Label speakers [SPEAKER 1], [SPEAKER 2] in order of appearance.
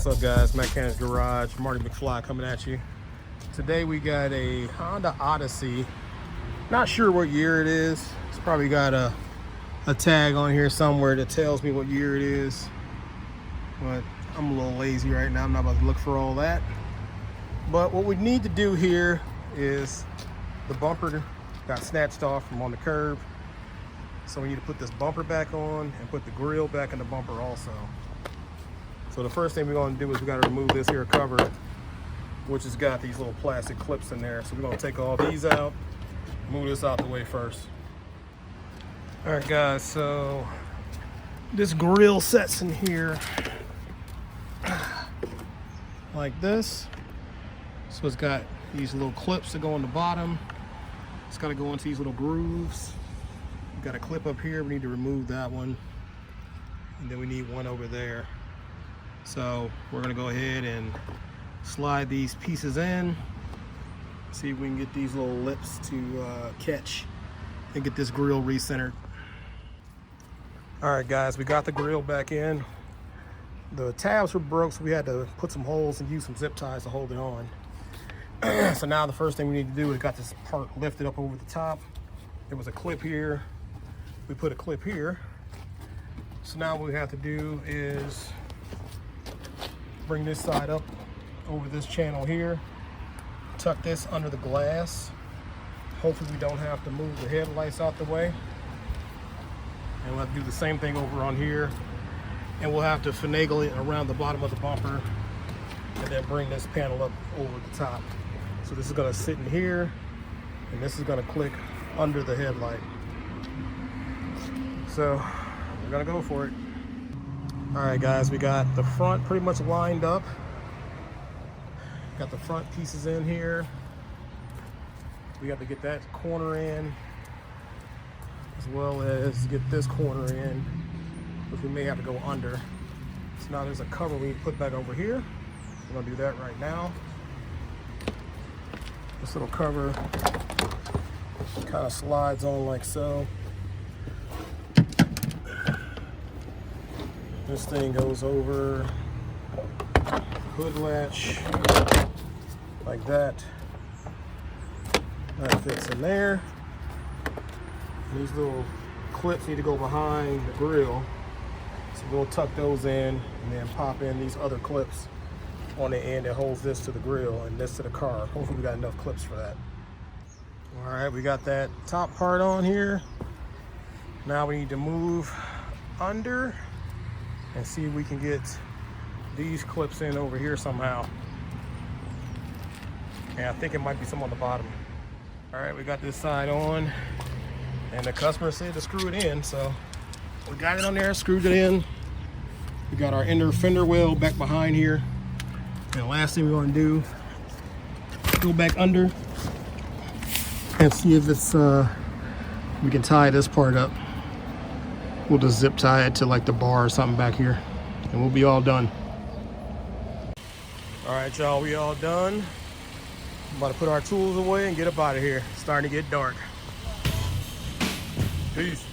[SPEAKER 1] What's up, guys? Mechanics Garage, Marty McFly coming at you. Today we got a Honda Odyssey. Not sure what year it is. It's probably got a tag on here somewhere that tells me what year it is. But I'm a little lazy right now. I'm not about to look for all that. But what we need to do here is the bumper got snatched off from on the curb. So we need to put this bumper back on and put the grill back in the bumper also. So the first thing we're going to do is we got to remove this here cover, which has got these little plastic clips in there. So we're going to take all these out, move this out the way first. All right, guys, so this grill sets in here like this. So it's got these little clips that go on the bottom. It's got to go into these little grooves. We've got a clip up here. We need to remove that one. And then we need one over there. So we're gonna go ahead and slide these pieces in, see if we can get these little lips to catch and get this grill recentered. All right, guys, we got the grill back in. The tabs were broke, so we had to put some holes and use some zip ties to hold it on. So now the first thing we need to do is got this part lifted up over the top. There was a clip here. We put a clip here. So now what we have to do is bring this side up over this channel here, tuck this under the glass. Hopefully we don't have to move the headlights out the way. And we'll have to do the same thing over on here. And we'll have to finagle it around the bottom of the bumper and then bring this panel up over the top. So this is gonna sit in here and this is gonna click under the headlight. So we're gonna go for it. All right, guys, we got the front pretty much lined up. Got the front pieces in here. We got to get that corner in, as well as get this corner in, which we may have to go under. So now there's a cover we put back over here. We're gonna do that right now. This little cover kind of slides on like so. This thing goes over hood latch like that. That fits in there. These little clips need to go behind the grill. So we'll tuck those in and then pop in these other clips on the end that holds this to the grill and this to the car. Hopefully we got enough clips for that. All right, we got that top part on here. Now we need to move under and see if we can get these clips in over here somehow. And I think it might be some on the bottom. All right, we got this side on and the customer said to screw it in. So we got it on there, screwed it in. We got our inner fender well back behind here. And the last thing we want to do, go back under and see if it's, we can tie this part up. We'll just zip tie it to like the bar or something back here and we'll be all done. All right, y'all, we all done. I'm about to put our tools away and get up out of here. It's starting to get dark. Peace.